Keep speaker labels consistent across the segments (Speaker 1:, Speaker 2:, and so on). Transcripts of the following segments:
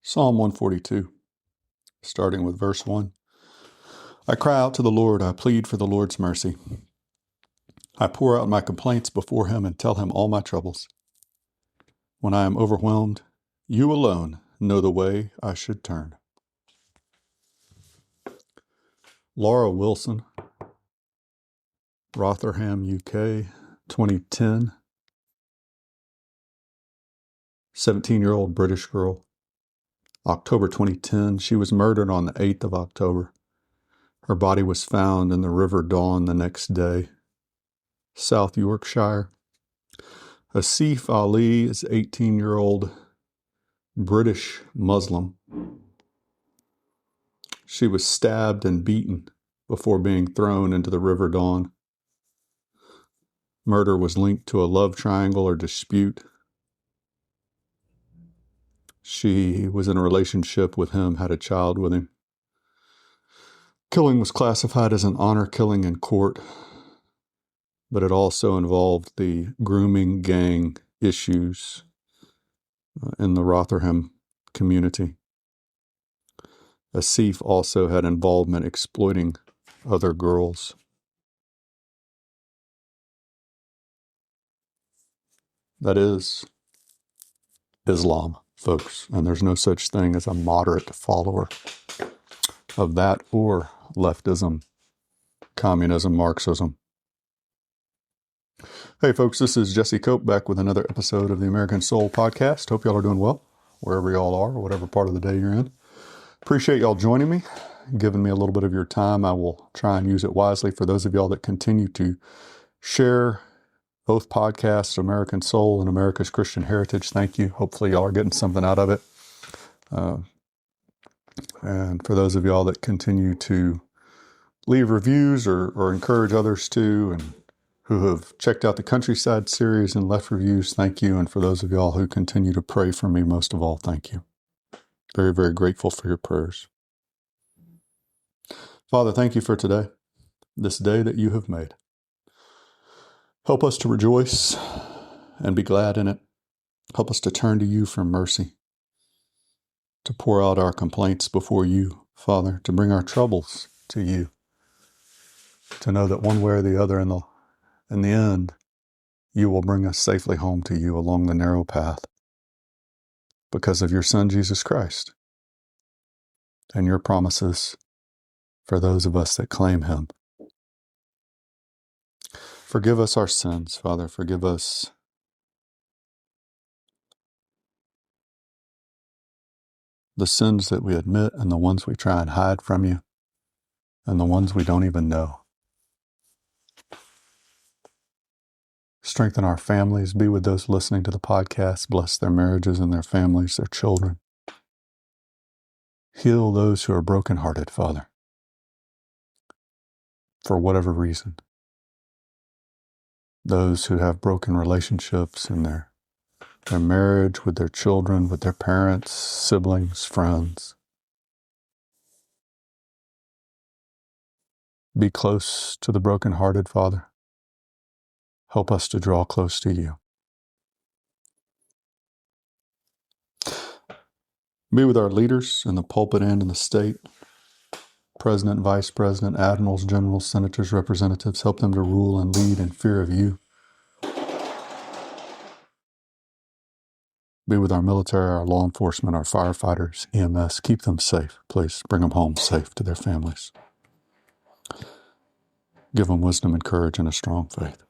Speaker 1: Psalm 142, starting with verse 1. I cry out to the Lord, I plead for the Lord's mercy. I pour out my complaints before him and tell him all my troubles. When I am overwhelmed, you alone know the way I should turn. Laura Wilson, Rotherham, UK, 2010. 17-year-old British girl. October 2010, she was murdered on the 8th of October. Her body was found in the River Dawn the next day. South Yorkshire. Asif Ali is 18-year-old British Muslim. She was stabbed and beaten before being thrown into the River Dawn. Murder was linked to a love triangle or dispute. She was in a relationship with him, had a child with him. Killing was classified as an honor killing in court, but it also involved the grooming gang issues in the Rotherham community. Asif also had involvement exploiting other girls. That is Islam, folks, and there's no such thing as a moderate follower of that or leftism, communism, Marxism. Hey folks, this is Jesse Cope back with another episode of the American Soul Podcast. Hope y'all are doing well, wherever y'all are, whatever part of the day you're in. Appreciate y'all joining me, giving me a little bit of your time. I will try and use it wisely. For those of y'all that continue to share both podcasts, American Soul and America's Christian Heritage, thank you. Hopefully y'all are getting something out of it. And for those of y'all that continue to leave reviews or encourage others to, and who have checked out the Countryside series and left reviews, thank you. And for those of y'all who continue to pray for me, most of all, thank you. Very, very grateful for your prayers. Father, thank you for today, this day that you have made. Help us to rejoice and be glad in it. Help us to turn to you for mercy, to pour out our complaints before you, Father, to bring our troubles to you, to know that one way or the other in the end, you will bring us safely home to you along the narrow path because of your Son, Jesus Christ, and your promises for those of us that claim him. Forgive us our sins, Father. Forgive us the sins that we admit and the ones we try and hide from you and the ones we don't even know. Strengthen our families. Be with those listening to the podcast. Bless their marriages and their families, their children. Heal those who are brokenhearted, Father, for whatever reason. Those who have broken relationships in their marriage, with their children, with their parents, siblings, friends. Be close to the brokenhearted, Father. Help us to draw close to you. Be with our leaders in the pulpit and in the state. President, Vice President, Admirals, Generals, Senators, Representatives. Help them to rule and lead in fear of you. Be with our military, our law enforcement, our firefighters, EMS. Keep them safe, please. Bring them home safe to their families. Give them wisdom and courage and a strong faith.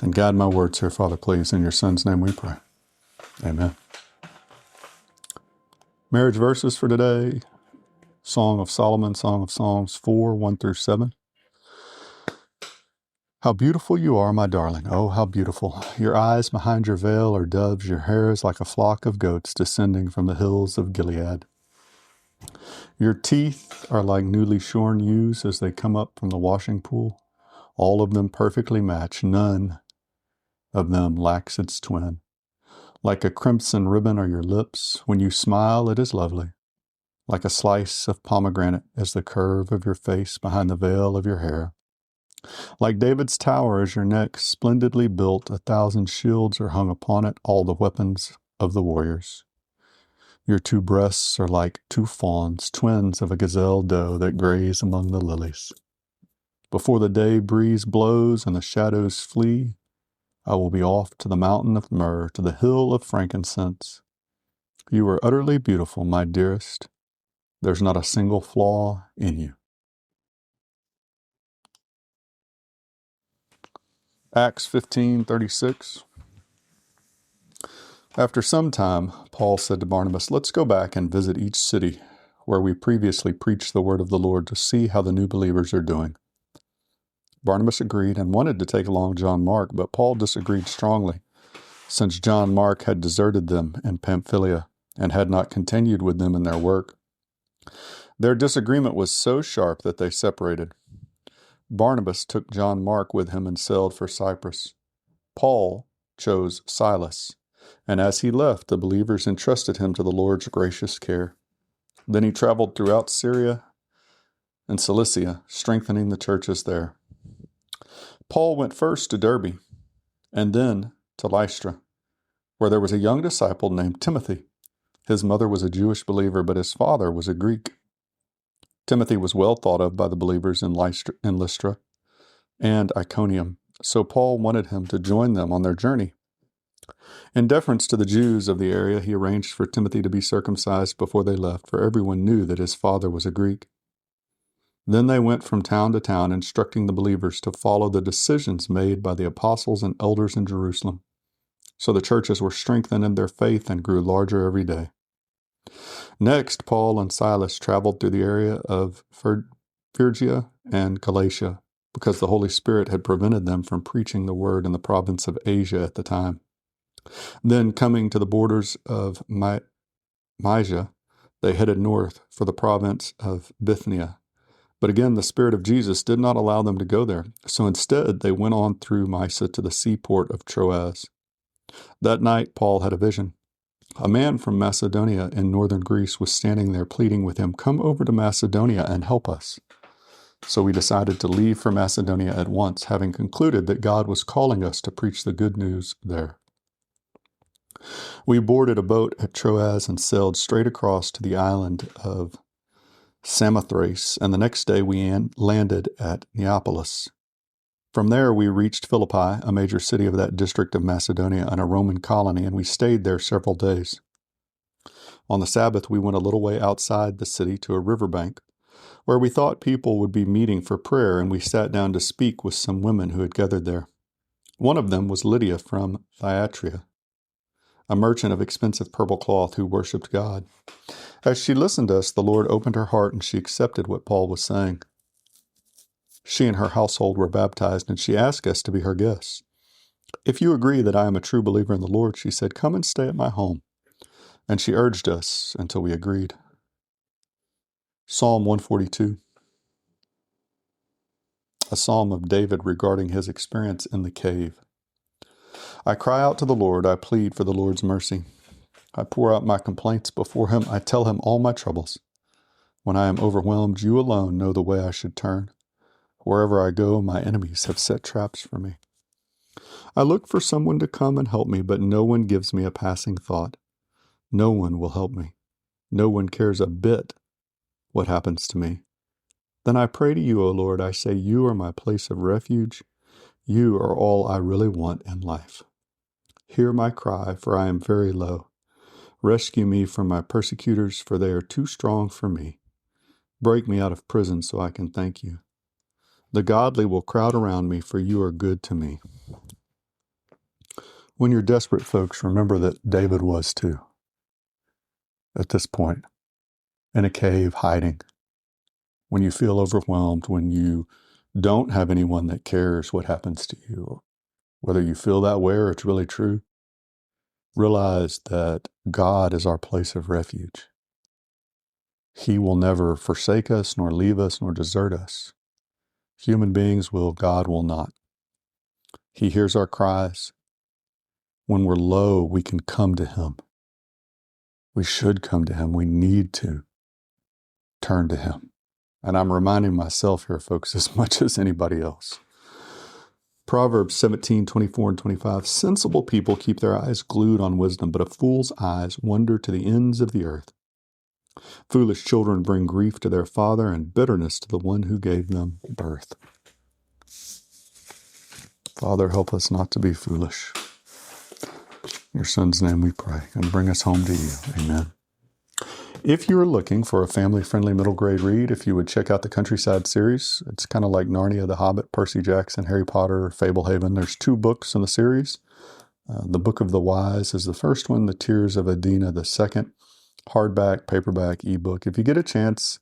Speaker 1: And guide my words here, Father, please. In your Son's name we pray. Amen. Marriage verses for today. Song of Solomon, Song of Songs 4, 1 through 7. How beautiful you are, my darling. Oh, how beautiful. Your eyes behind your veil are doves. Your hair is like a flock of goats descending from the hills of Gilead. Your teeth are like newly shorn ewes as they come up from the washing pool. All of them perfectly match. None of them lacks its twin. Like a crimson ribbon are your lips. When you smile, it is lovely. Like a slice of pomegranate is the curve of your face behind the veil of your hair. Like David's tower is your neck, splendidly built. 1,000 shields are hung upon it, all the weapons of the warriors. Your two breasts are like two fawns, twins of a gazelle doe that graze among the lilies. Before the day breeze blows and the shadows flee, I will be off to the mountain of myrrh, to the hill of frankincense. You are utterly beautiful, my dearest. There's not a single flaw in you. Acts 15:36. After some time, Paul said to Barnabas, "Let's go back and visit each city where we previously preached the word of the Lord to see how the new believers are doing." Barnabas agreed and wanted to take along John Mark, but Paul disagreed strongly, since John Mark had deserted them in Pamphylia and had not continued with them in their work. Their disagreement was so sharp that they separated. Barnabas took John Mark with him and sailed for Cyprus. Paul chose Silas, and as he left, the believers entrusted him to the Lord's gracious care. Then he traveled throughout Syria and Cilicia, strengthening the churches there. Paul went first to Derbe, and then to Lystra, where there was a young disciple named Timothy. His mother was a Jewish believer, but his father was a Greek. Timothy was well thought of by the believers in Lystra and Iconium, so Paul wanted him to join them on their journey. In deference to the Jews of the area, he arranged for Timothy to be circumcised before they left, for everyone knew that his father was a Greek. Then they went from town to town, instructing the believers to follow the decisions made by the apostles and elders in Jerusalem. So the churches were strengthened in their faith and grew larger every day. Next, Paul and Silas traveled through the area of Phrygia and Galatia, because the Holy Spirit had prevented them from preaching the word in the province of Asia at the time. Then, coming to the borders of Mysia, they headed north for the province of Bithynia. But again, the Spirit of Jesus did not allow them to go there, so instead they went on through Mysia to the seaport of Troas. That night, Paul had a vision. A man from Macedonia in northern Greece was standing there pleading with him, "Come over to Macedonia and help us." So we decided to leave for Macedonia at once, having concluded that God was calling us to preach the good news there. We boarded a boat at Troas and sailed straight across to the island of Samothrace, and the next day we landed at Neapolis. From there we reached Philippi, a major city of that district of Macedonia and a Roman colony, and we stayed there several days. On the Sabbath, we went a little way outside the city to a riverbank, where we thought people would be meeting for prayer, and we sat down to speak with some women who had gathered there. One of them was Lydia from Thyatira, a merchant of expensive purple cloth who worshipped God. As she listened to us, the Lord opened her heart, and she accepted what Paul was saying. She and her household were baptized, and she asked us to be her guests. "If you agree that I am a true believer in the Lord," she said, "come and stay at my home." And she urged us until we agreed. Psalm 142, a psalm of David regarding his experience in the cave. I cry out to the Lord, I plead for the Lord's mercy. I pour out my complaints before him, I tell him all my troubles. When I am overwhelmed, you alone know the way I should turn. Wherever I go, my enemies have set traps for me. I look for someone to come and help me, but no one gives me a passing thought. No one will help me. No one cares a bit what happens to me. Then I pray to you, O Lord. I say, you are my place of refuge. You are all I really want in life. Hear my cry, for I am very low. Rescue me from my persecutors, for they are too strong for me. Break me out of prison so I can thank you. The godly will crowd around me, for you are good to me. When you're desperate, folks, remember that David was too. At this point, in a cave, hiding. When you feel overwhelmed, when you don't have anyone that cares what happens to you, whether you feel that way or it's really true, realize that God is our place of refuge. He will never forsake us, nor leave us, nor desert us. Human beings will, God will not. He hears our cries. When we're low, we can come to him. We should come to him. We need to turn to him. And I'm reminding myself here, folks, as much as anybody else. Proverbs 17:24 and 25. Sensible people keep their eyes glued on wisdom, but a fool's eyes wander to the ends of the earth. Foolish children bring grief to their father and bitterness to the one who gave them birth. Father, help us not to be foolish. In your Son's name we pray, and bring us home to you. Amen. If you're looking for a family-friendly middle grade read, if you would check out the Countryside series, it's kind of like Narnia, The Hobbit, Percy Jackson, Harry Potter, Fablehaven. There's 2 books in the series. The Book of the Wise is the first one, The Tears of Adina the second. Hardback, paperback, ebook. If you get a chance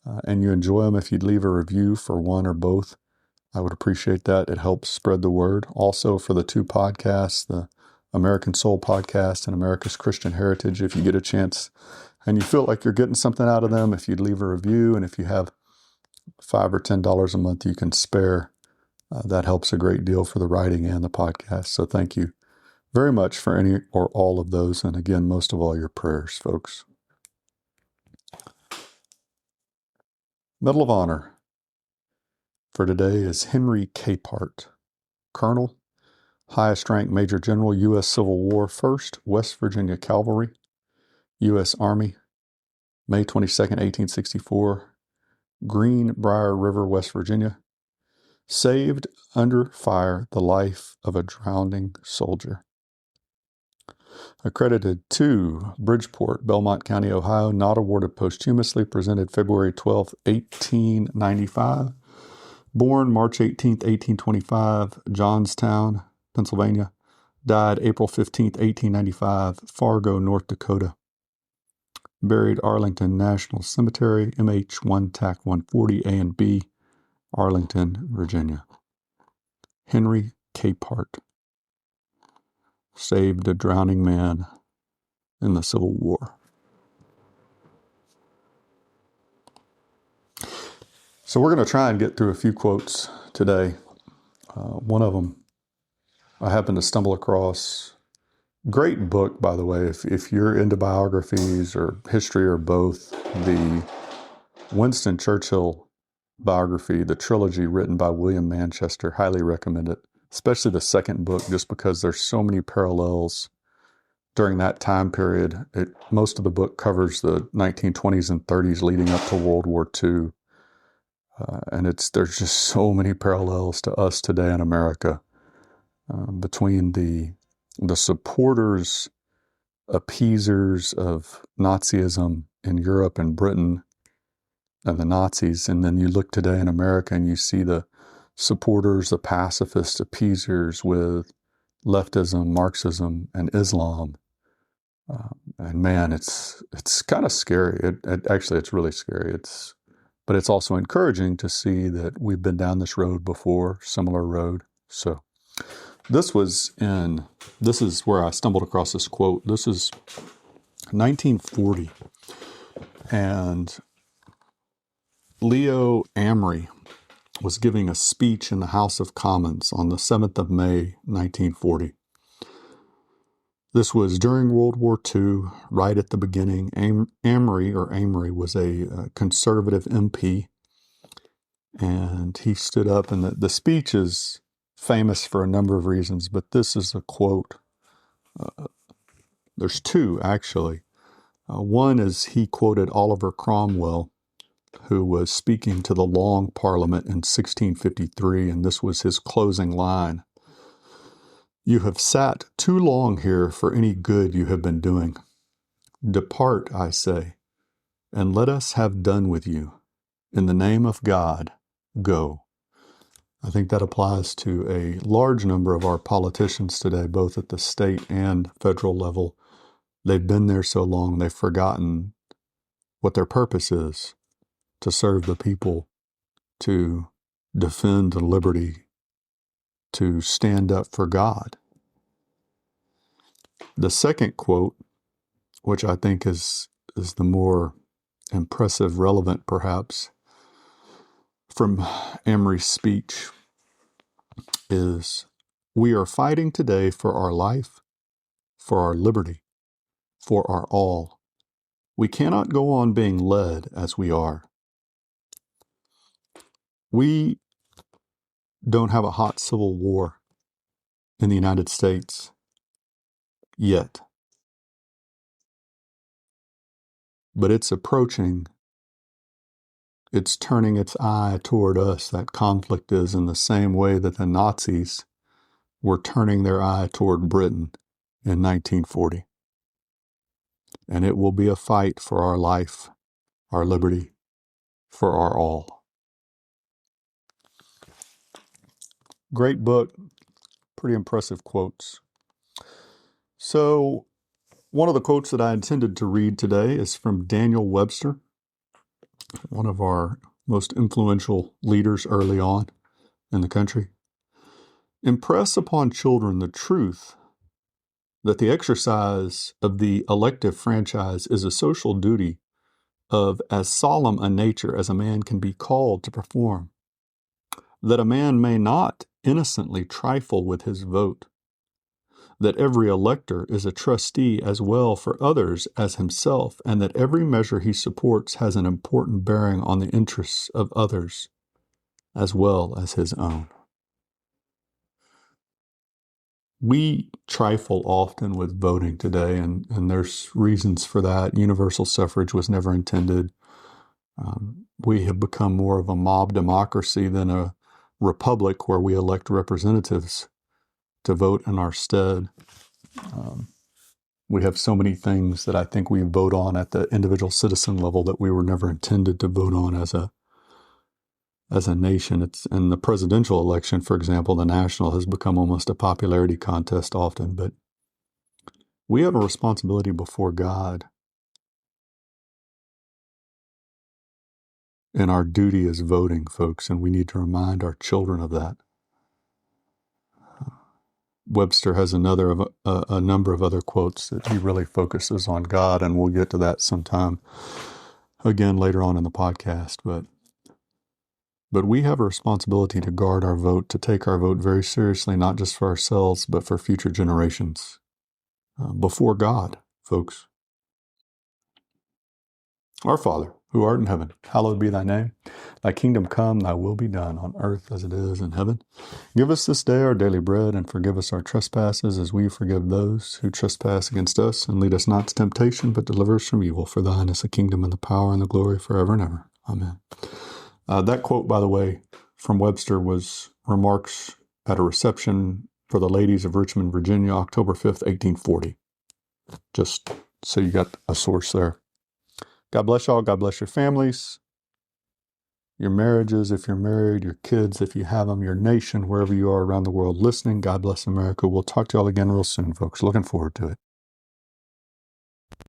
Speaker 1: and you enjoy them, if you'd leave a review for one or both, I would appreciate that. It helps spread the word. Also for the 2 podcasts, the American Soul Podcast and America's Christian Heritage, if you get a chance and you feel like you're getting something out of them, if you'd leave a review, and if you have $5 or $10 a month you can spare, that helps a great deal for the writing and the podcast. So thank you very much for any or all of those, and again, most of all, your prayers, folks. Medal of Honor for today is Henry Capehart, Colonel, highest rank Major General, U.S. Civil War, 1st West Virginia Cavalry, U.S. Army, May 22nd, 1864, Greenbrier River, West Virginia. Saved under fire the life of a drowning soldier. Accredited to Bridgeport, Belmont County, Ohio, not awarded posthumously, presented February 12, 1895. Born March 18, 1825, Johnstown, Pennsylvania. Died April 15, 1895, Fargo, North Dakota. Buried Arlington National Cemetery, MH1 TAC 140 A and B, Arlington, Virginia. Henry Capehart saved a drowning man in the Civil War. So we're going to try and get through a few quotes today. One of them I happened to stumble across. Great book, by the way, if you're into biographies or history or both. The Winston Churchill biography, the trilogy written by William Manchester, highly recommend it, especially the second book, just because there's so many parallels during that time period. Most of the book covers the 1920s and 30s leading up to World War II. And there's just so many parallels to us today in America, between the supporters, appeasers of Nazism in Europe and Britain and the Nazis. And then you look today in America and you see the supporters, the pacifist appeasers with leftism, Marxism, and Islam. And man, it's kind of scary. Actually, it's really scary. But it's also encouraging to see that we've been down this road before, similar road. So this is where I stumbled across this quote. This is 1940. And Leo Amory was giving a speech in the House of Commons on the 7th of May, 1940. This was during World War II, right at the beginning. Amory was a conservative MP, and he stood up, and the speech is famous for a number of reasons, but this is a quote. There's 2, actually. One is he quoted Oliver Cromwell, who was speaking to the Long Parliament in 1653, and this was his closing line. "You have sat too long here for any good you have been doing. Depart, I say, and let us have done with you. In the name of God, go." I think that applies to a large number of our politicians today, both at the state and federal level. They've been there so long, they've forgotten what their purpose is: to serve the people, to defend the liberty, to stand up for God. The second quote, which I think is the more impressive, relevant perhaps, from Amory's speech is, "We are fighting today for our life, for our liberty, for our all. We cannot go on being led as we are. We don't have a hot civil war in the United States yet, but it's approaching. It's turning its eye toward us. That conflict is in the same way that the Nazis were turning their eye toward Britain in 1940. And it will be a fight for our life, our liberty, for our all. Great book, pretty impressive quotes. So, one of the quotes that I intended to read today is from Daniel Webster, one of our most influential leaders early on in the country. Impress upon children the truth that the exercise of the elective franchise is a social duty of as solemn a nature as a man can be called to perform, that a man may not innocently trifle with his vote, that every elector is a trustee as well for others as himself, and that every measure he supports has an important bearing on the interests of others as well as his own. We trifle often with voting today, and there's reasons for that. Universal suffrage was never intended. We have become more of a mob democracy than a republic where we elect representatives to vote in our stead. We have so many things that I think we vote on at the individual citizen level that we were never intended to vote on as a nation. It's in the presidential election, for example, the national has become almost a popularity contest often, but we have a responsibility before God. And our duty is voting, folks, and we need to remind our children of that. Webster has a number of other quotes that he really focuses on God, and we'll get to that sometime again later on in the podcast. But we have a responsibility to guard our vote, to take our vote very seriously, not just for ourselves, but for future generations. Before God, folks. Our Father, who art in heaven, hallowed be thy name. Thy kingdom come, thy will be done on earth as it is in heaven. Give us this day our daily bread, and forgive us our trespasses as we forgive those who trespass against us. And lead us not to temptation, but deliver us from evil. For thine is the kingdom and the power and the glory forever and ever. Amen. That quote, by the way, from Webster was remarks at a reception for the ladies of Richmond, Virginia, October 5th, 1840. Just so you got a source there. God bless y'all. God bless your families, your marriages, if you're married, your kids, if you have them, your nation, wherever you are around the world listening. God bless America. We'll talk to y'all again real soon, folks. Looking forward to it.